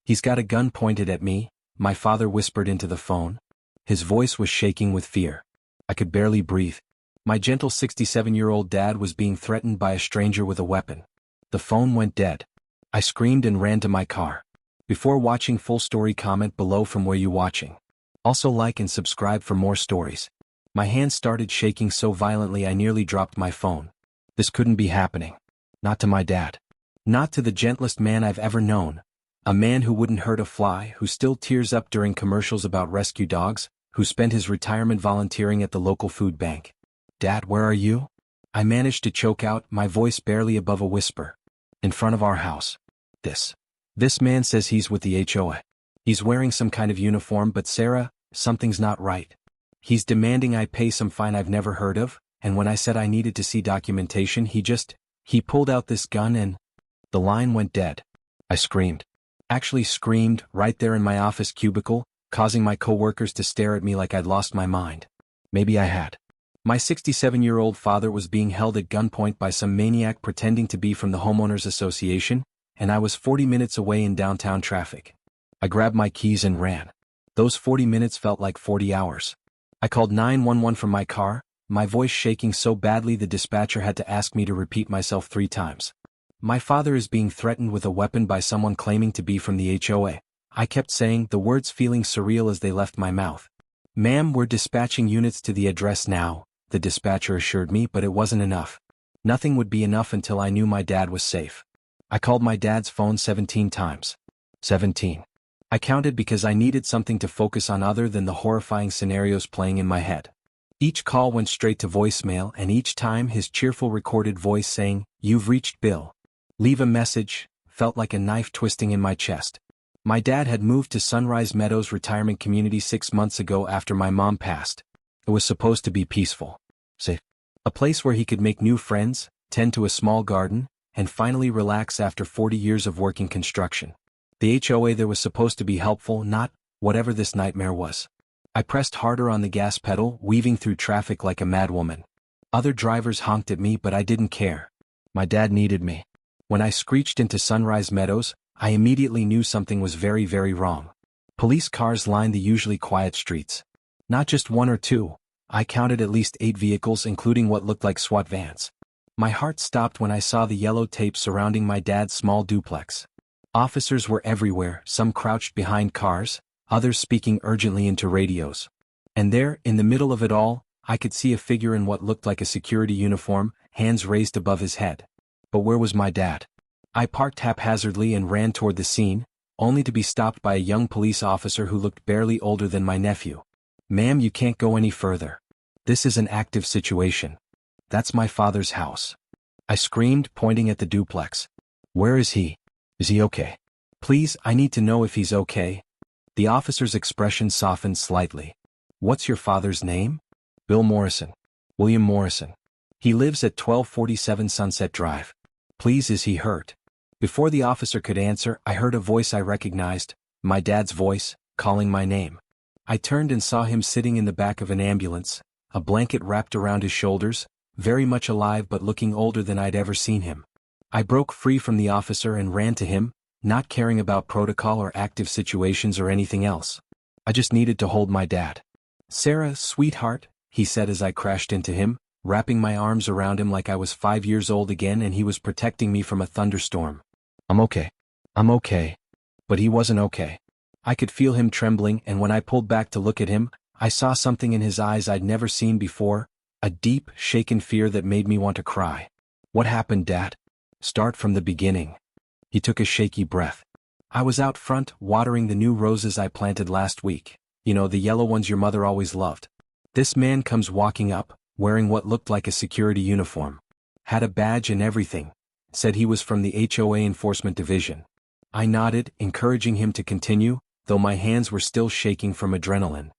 He's got a gun pointed at me, my father whispered into the phone. His voice was shaking with fear. I could barely breathe. My gentle 67-year-old dad was being threatened by a stranger with a weapon. The phone went dead. I screamed and ran to my car. Before watching full story, comment below from where you watching. Also like and subscribe for more stories. My hands started shaking so violently I nearly dropped my phone. This couldn't be happening. Not to my dad. Not to the gentlest man I've ever known. A man who wouldn't hurt a fly, who still tears up during commercials about rescue dogs, who spent his retirement volunteering at the local food bank. Dad, where are you? I managed to choke out, my voice barely above a whisper. In front of our house. This man says he's with the HOA. He's wearing some kind of uniform, but Sarah, something's not right. He's demanding I pay some fine I've never heard of, and when I said I needed to see documentation, he pulled out this gun and... The line went dead. I screamed. Actually screamed, right there in my office cubicle, causing my coworkers to stare at me like I'd lost my mind. Maybe I had. My 67-year-old father was being held at gunpoint by some maniac pretending to be from the homeowners association, and I was 40 minutes away in downtown traffic. I grabbed my keys and ran. Those 40 minutes felt like 40 hours. I called 911 from my car, my voice shaking so badly the dispatcher had to ask me to repeat myself 3 times. My father is being threatened with a weapon by someone claiming to be from the HOA. I kept saying the words, feeling surreal as they left my mouth. Ma'am, we're dispatching units to the address now, the dispatcher assured me, but it wasn't enough. Nothing would be enough until I knew my dad was safe. I called my dad's phone 17 times. 17. I counted because I needed something to focus on other than the horrifying scenarios playing in my head. Each call went straight to voicemail, and each time his cheerful recorded voice saying, "You've reached Bill. Leave a message," felt like a knife twisting in my chest. My dad had moved to Sunrise Meadows Retirement Community 6 months ago after my mom passed. It was supposed to be peaceful. Safe. A place where he could make new friends, tend to a small garden, and finally relax after 40 years of working construction. The HOA there was supposed to be helpful, not whatever this nightmare was. I pressed harder on the gas pedal, weaving through traffic like a madwoman. Other drivers honked at me, but I didn't care. My dad needed me. When I screeched into Sunrise Meadows, I immediately knew something was very, very wrong. Police cars lined the usually quiet streets. Not just 1 or 2. I counted at least 8 vehicles, including what looked like SWAT vans. My heart stopped when I saw the yellow tape surrounding my dad's small duplex. Officers were everywhere, some crouched behind cars, others speaking urgently into radios. And there, in the middle of it all, I could see a figure in what looked like a security uniform, hands raised above his head. But where was my dad? I parked haphazardly and ran toward the scene, only to be stopped by a young police officer who looked barely older than my nephew. "Ma'am, you can't go any further. This is an active situation. That's my father's house." I screamed, pointing at the duplex. "Where is he? Is he okay? Please, I need to know if he's okay." The officer's expression softened slightly. "What's your father's name?" "Bill Morrison. William Morrison. He lives at 1247 Sunset Drive. Please, is he hurt?" Before the officer could answer, I heard a voice I recognized, my dad's voice, calling my name. I turned and saw him sitting in the back of an ambulance, a blanket wrapped around his shoulders, very much alive but looking older than I'd ever seen him. I broke free from the officer and ran to him, not caring about protocol or active situations or anything else. I just needed to hold my dad. "Sarah, sweetheart," he said as I crashed into him, wrapping my arms around him like I was 5 years old again and he was protecting me from a thunderstorm. I'm okay. But he wasn't okay. I could feel him trembling, and when I pulled back to look at him, I saw something in his eyes I'd never seen before, a deep, shaken fear that made me want to cry. "What happened, Dad?" "Start from the beginning." He took a shaky breath. "I was out front, watering the new roses I planted last week. You know, the yellow ones your mother always loved. This man comes walking up, wearing what looked like a security uniform. Had a badge and everything. Said he was from the HOA Enforcement Division. I nodded, encouraging him to continue, though my hands were still shaking from adrenaline.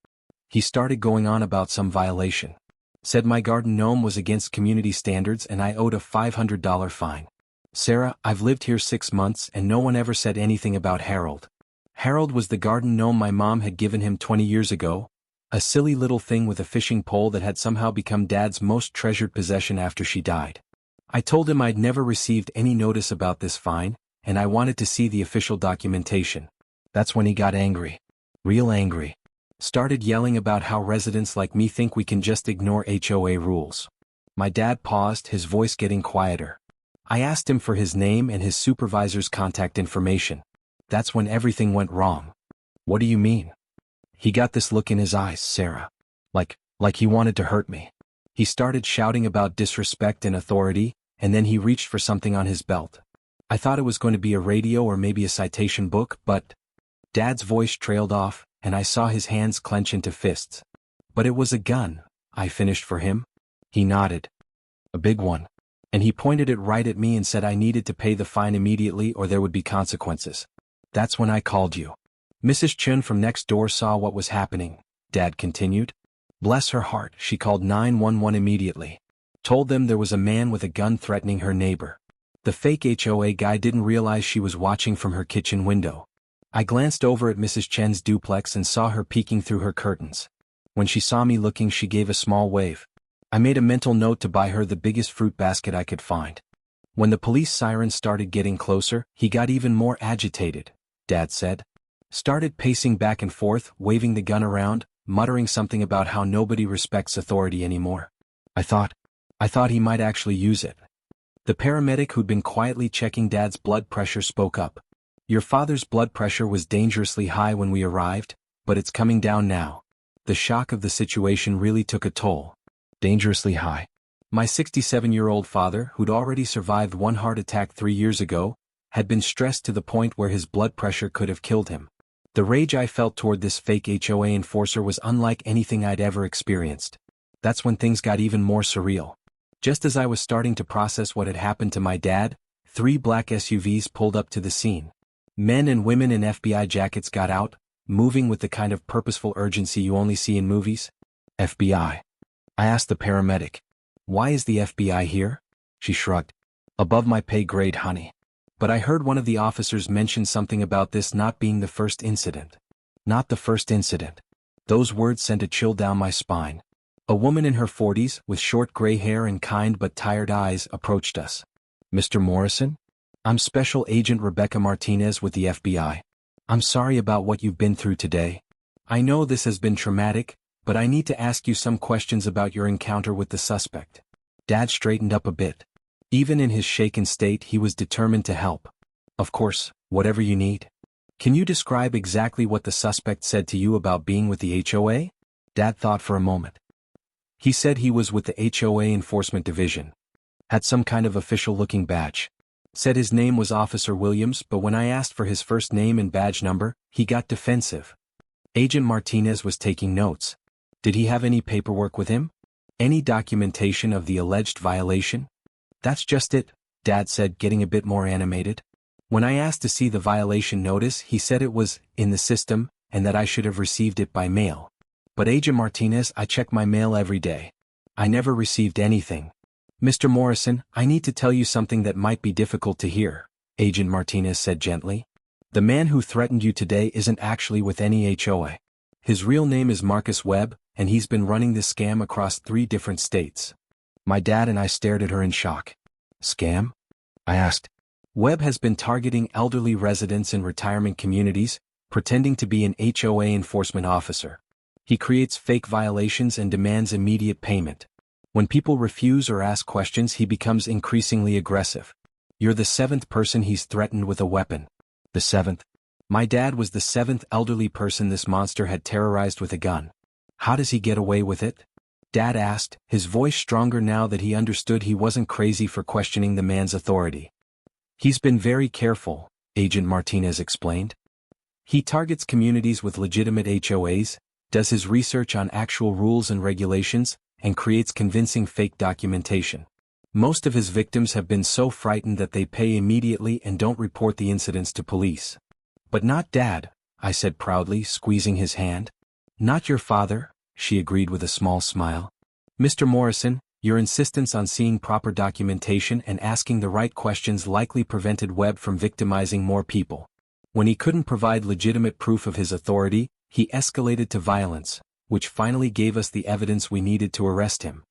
He started going on about some violation. Said my garden gnome was against community standards and I owed a $500 fine. "Sarah, I've lived here 6 months and no one ever said anything about Harold. Harold was the garden gnome my mom had given him 20 years ago, a silly little thing with a fishing pole that had somehow become Dad's most treasured possession after she died. I told him I'd never received any notice about this fine, and I wanted to see the official documentation. That's when he got angry. Real angry. Started yelling about how residents like me think we can just ignore HOA rules. My dad paused, his voice getting quieter. I asked him for his name and his supervisor's contact information. That's when everything went wrong. What do you mean? He got this look in his eyes, Sarah. Like he wanted to hurt me. He started shouting about disrespect and authority, and then he reached for something on his belt. I thought it was going to be a radio or maybe a citation book, but Dad's voice trailed off, and I saw his hands clench into fists. But it was a gun, I finished for him. He nodded. A big one. And he pointed it right at me and said I needed to pay the fine immediately or there would be consequences. That's when I called you. Mrs. Chun from next door saw what was happening, Dad continued. Bless her heart, she called 911 immediately. Told them there was a man with a gun threatening her neighbor. The fake HOA guy didn't realize she was watching from her kitchen window. I glanced over at Mrs. Chen's duplex and saw her peeking through her curtains. When she saw me looking, she gave a small wave. I made a mental note to buy her the biggest fruit basket I could find. When the police siren started getting closer, he got even more agitated, Dad said. Started pacing back and forth, waving the gun around, muttering something about how nobody respects authority anymore. I thought he might actually use it. The paramedic who'd been quietly checking Dad's blood pressure spoke up. Your father's blood pressure was dangerously high when we arrived, but it's coming down now. The shock of the situation really took a toll. Dangerously high. My 67-year-old father, who'd already survived one heart attack 3 years ago, had been stressed to the point where his blood pressure could have killed him. The rage I felt toward this fake HOA enforcer was unlike anything I'd ever experienced. That's when things got even more surreal. Just as I was starting to process what had happened to my dad, 3 black SUVs pulled up to the scene. Men and women in FBI jackets got out, moving with the kind of purposeful urgency you only see in movies. FBI. I asked the paramedic. Why is the FBI here? She shrugged. Above my pay grade, honey. But I heard one of the officers mention something about this not being the first incident. Not the first incident. Those words sent a chill down my spine. A woman in her 40s, with short gray hair and kind but tired eyes, approached us. Mr. Morrison? I'm Special Agent Rebecca Martinez with the FBI. I'm sorry about what you've been through today. I know this has been traumatic, but I need to ask you some questions about your encounter with the suspect. Dad straightened up a bit. Even in his shaken state, he was determined to help. Of course, whatever you need. Can you describe exactly what the suspect said to you about being with the HOA? Dad thought for a moment. He said he was with the HOA Enforcement Division. Had some kind of official-looking badge. Said his name was Officer Williams, but when I asked for his first name and badge number, he got defensive. Agent Martinez was taking notes. Did he have any paperwork with him? Any documentation of the alleged violation? That's just it, Dad said, getting a bit more animated. When I asked to see the violation notice, he said it was in the system and that I should have received it by mail. But Agent Martinez, I check my mail every day. I never received anything. Mr. Morrison, I need to tell you something that might be difficult to hear, Agent Martinez said gently. The man who threatened you today isn't actually with any HOA. His real name is Marcus Webb, and he's been running this scam across 3 different states. My dad and I stared at her in shock. Scam? I asked. Webb has been targeting elderly residents in retirement communities, pretending to be an HOA enforcement officer. He creates fake violations and demands immediate payment. When people refuse or ask questions, he becomes increasingly aggressive. You're the 7th person he's threatened with a weapon. The 7th? My dad was the 7th elderly person this monster had terrorized with a gun. How does he get away with it? Dad asked, his voice stronger now that he understood he wasn't crazy for questioning the man's authority. He's been very careful, Agent Martinez explained. He targets communities with legitimate HOAs, does his research on actual rules and regulations, and creates convincing fake documentation. Most of his victims have been so frightened that they pay immediately and don't report the incidents to police. But not Dad, I said proudly, squeezing his hand. Not your father, she agreed with a small smile. Mr. Morrison, your insistence on seeing proper documentation and asking the right questions likely prevented Webb from victimizing more people. When he couldn't provide legitimate proof of his authority, he escalated to violence, which finally gave us the evidence we needed to arrest him.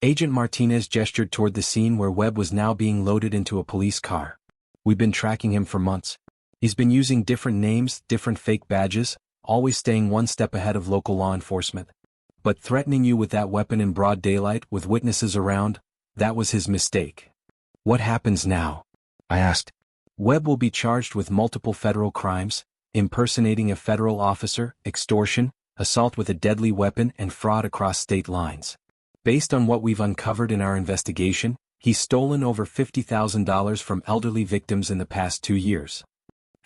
Agent Martinez gestured toward the scene where Webb was now being loaded into a police car. We've been tracking him for months. He's been using different names, different fake badges, always staying one step ahead of local law enforcement. But threatening you with that weapon in broad daylight with witnesses around, that was his mistake. What happens now? I asked. Webb will be charged with multiple federal crimes, impersonating a federal officer, extortion, assault with a deadly weapon, and fraud across state lines. Based on what we've uncovered in our investigation, he's stolen over $50,000 from elderly victims in the past 2 years.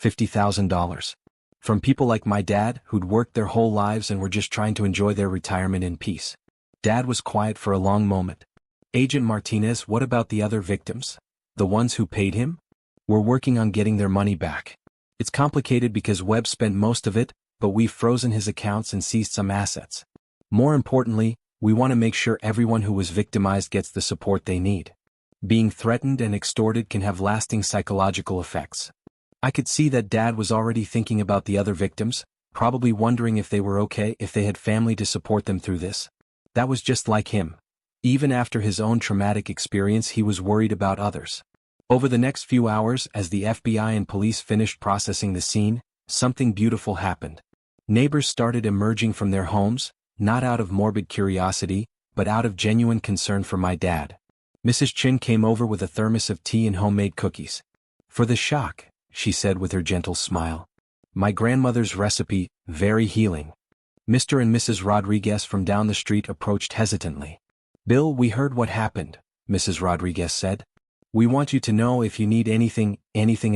$50,000. From people like my dad, who'd worked their whole lives and were just trying to enjoy their retirement in peace. Dad was quiet for a long moment. Agent Martinez, what about the other victims? The ones who paid him? We're working on getting their money back. It's complicated because Webb spent most of it, but we've frozen his accounts and seized some assets. More importantly, we want to make sure everyone who was victimized gets the support they need. Being threatened and extorted can have lasting psychological effects. I could see that Dad was already thinking about the other victims, probably wondering if they were okay, if they had family to support them through this. That was just like him. Even after his own traumatic experience, he was worried about others. Over the next few hours, as the FBI and police finished processing the scene, something beautiful happened. Neighbors started emerging from their homes, not out of morbid curiosity, but out of genuine concern for my dad. Mrs. Chin came over with a thermos of tea and homemade cookies. For the shock, she said with her gentle smile. My grandmother's recipe, very healing. Mr. and Mrs. Rodriguez from down the street approached hesitantly. Bill, we heard what happened, Mrs. Rodriguez said. We want you to know if you need anything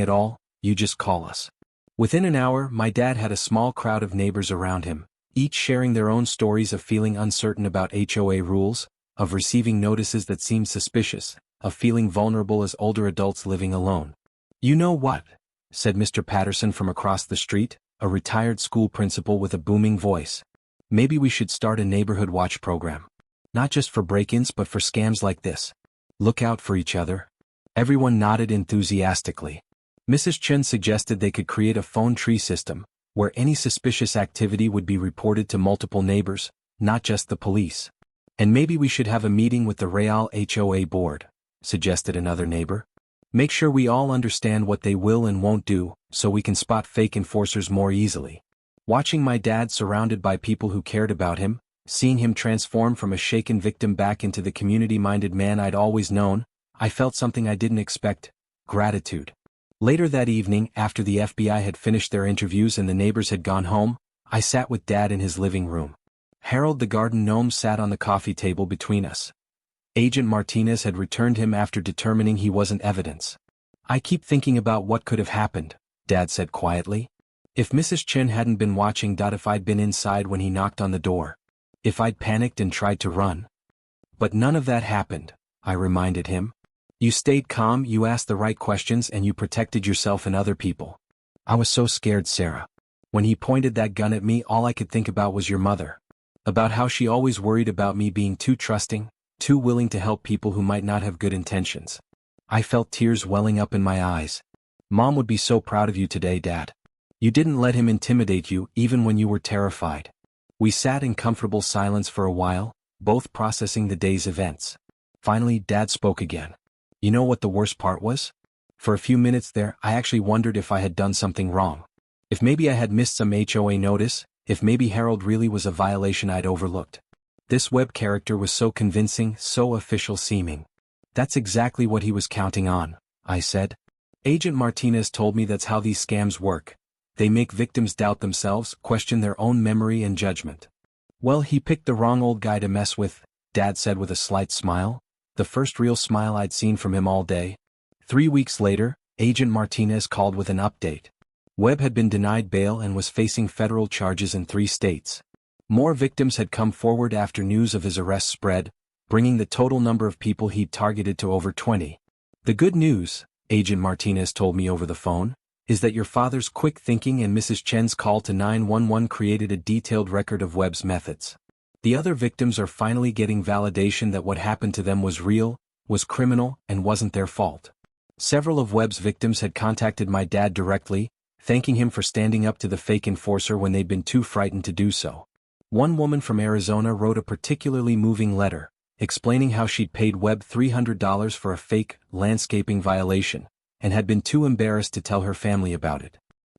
at all, you just call us. Within an hour, my dad had a small crowd of neighbors around him, each sharing their own stories of feeling uncertain about HOA rules, of receiving notices that seemed suspicious, of feeling vulnerable as older adults living alone. You know what? Said Mr. Patterson from across the street, a retired school principal with a booming voice. Maybe we should start a neighborhood watch program. Not just for break-ins but for scams like this. Look out for each other. Everyone nodded enthusiastically. Mrs. Chen suggested they could create a phone tree system, where any suspicious activity would be reported to multiple neighbors, not just the police. And maybe we should have a meeting with the Real HOA board, suggested another neighbor. Make sure we all understand what they will and won't do, so we can spot fake enforcers more easily. Watching my dad surrounded by people who cared about him, seeing him transform from a shaken victim back into the community-minded man I'd always known, I felt something I didn't expect: gratitude. Later that evening, after the FBI had finished their interviews and the neighbors had gone home, I sat with Dad in his living room. Harold the garden gnome sat on the coffee table between us. Agent Martinez had returned him after determining he wasn't evidence. I keep thinking about what could have happened, Dad said quietly. If Mrs. Chen hadn't been watching, if I'd been inside when he knocked on the door. If I'd panicked and tried to run. But none of that happened, I reminded him. You stayed calm, you asked the right questions, and you protected yourself and other people. I was so scared, Sarah. When he pointed that gun at me, all I could think about was your mother. About how she always worried about me being too trusting, too willing to help people who might not have good intentions. I felt tears welling up in my eyes. Mom would be so proud of you today, Dad. You didn't let him intimidate you, even when you were terrified. We sat in comfortable silence for a while, both processing the day's events. Finally, Dad spoke again. You know what the worst part was? For a few minutes there, I actually wondered if I had done something wrong. If maybe I had missed some HOA notice, if maybe Harold really was a violation I'd overlooked. This Webb character was so convincing, so official seeming. That's exactly what he was counting on, I said. Agent Martinez told me that's how these scams work. They make victims doubt themselves, question their own memory and judgment. Well, he picked the wrong old guy to mess with, Dad said with a slight smile. The first real smile I'd seen from him all day. 3 weeks later, Agent Martinez called with an update. Webb had been denied bail and was facing federal charges in 3 states. More victims had come forward after news of his arrest spread, bringing the total number of people he'd targeted to over 20. The good news, Agent Martinez told me over the phone, is that your father's quick thinking and Mrs. Chen's call to 911 created a detailed record of Webb's methods. The other victims are finally getting validation that what happened to them was real, was criminal, and wasn't their fault. Several of Webb's victims had contacted my dad directly, thanking him for standing up to the fake enforcer when they'd been too frightened to do so. One woman from Arizona wrote a particularly moving letter, explaining how she'd paid Webb $300 for a fake landscaping violation, and had been too embarrassed to tell her family about it.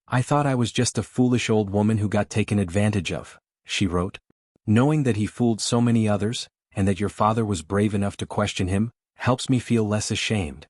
"I thought I was just a foolish old woman who got taken advantage of," she wrote. "Knowing that he fooled so many others, and that your father was brave enough to question him, helps me feel less ashamed."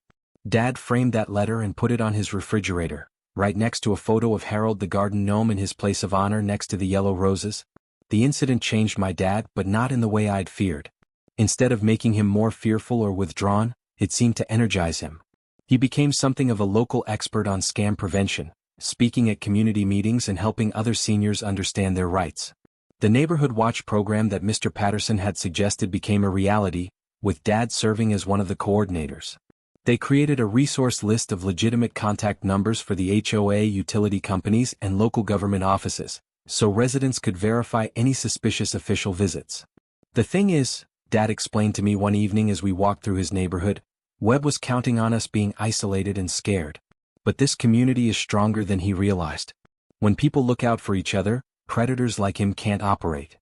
Dad framed that letter and put it on his refrigerator, right next to a photo of Harold the garden gnome in his place of honor next to the yellow roses. The incident changed my dad, but not in the way I'd feared. Instead of making him more fearful or withdrawn, it seemed to energize him. He became something of a local expert on scam prevention, speaking at community meetings and helping other seniors understand their rights. The Neighborhood Watch program that Mr. Patterson had suggested became a reality, with Dad serving as one of the coordinators. They created a resource list of legitimate contact numbers for the HOA, utility companies, and local government offices, so residents could verify any suspicious official visits. "The thing is," Dad explained to me one evening as we walked through his neighborhood, "Webb was counting on us being isolated and scared. But this community is stronger than he realized. When people look out for each other, predators like him can't operate."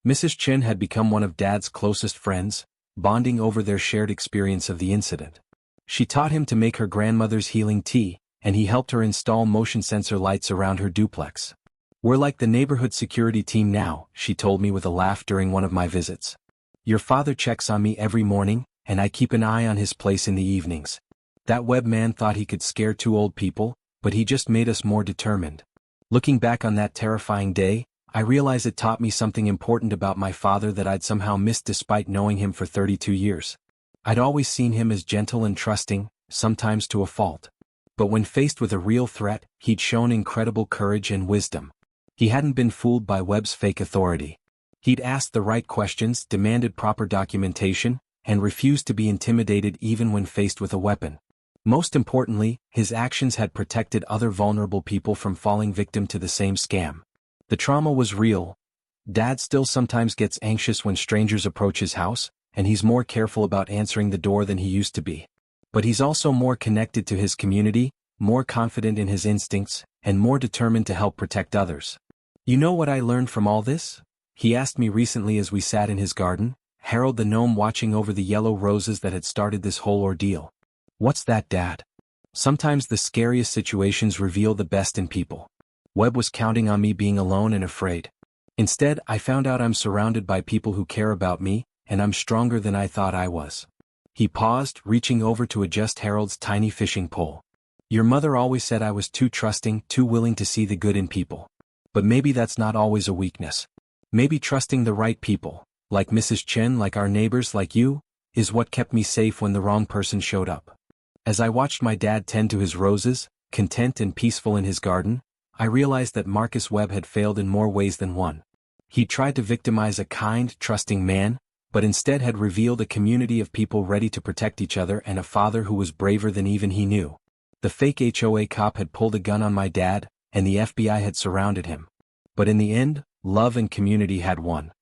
Mrs. Chen had become one of Dad's closest friends, bonding over their shared experience of the incident. She taught him to make her grandmother's healing tea, and he helped her install motion sensor lights around her duplex. "We're like the neighborhood security team now," she told me with a laugh during one of my visits. "Your father checks on me every morning, and I keep an eye on his place in the evenings. That Webb man thought he could scare two old people, but he just made us more determined." Looking back on that terrifying day, I realize it taught me something important about my father that I'd somehow missed despite knowing him for 32 years. I'd always seen him as gentle and trusting, sometimes to a fault. But when faced with a real threat, he'd shown incredible courage and wisdom. He hadn't been fooled by Webb's fake authority. He'd asked the right questions, demanded proper documentation, and refused to be intimidated even when faced with a weapon. Most importantly, his actions had protected other vulnerable people from falling victim to the same scam. The trauma was real. Dad still sometimes gets anxious when strangers approach his house, and he's more careful about answering the door than he used to be. But he's also more connected to his community, more confident in his instincts, and more determined to help protect others. "You know what I learned from all this?" he asked me recently as we sat in his garden, Harold the gnome watching over the yellow roses that had started this whole ordeal. "What's that, Dad?" "Sometimes the scariest situations reveal the best in people. Webb was counting on me being alone and afraid. Instead, I found out I'm surrounded by people who care about me, and I'm stronger than I thought I was." He paused, reaching over to adjust Harold's tiny fishing pole. "Your mother always said I was too trusting, too willing to see the good in people. But maybe that's not always a weakness. Maybe trusting the right people, like Mrs. Chen, like our neighbors, like you, is what kept me safe when the wrong person showed up." As I watched my dad tend to his roses, content and peaceful in his garden, I realized that Marcus Webb had failed in more ways than one. He tried to victimize a kind, trusting man, but instead had revealed a community of people ready to protect each other and a father who was braver than even he knew. The fake HOA cop had pulled a gun on my dad, and the FBI had surrounded him. But in the end, love and community had won.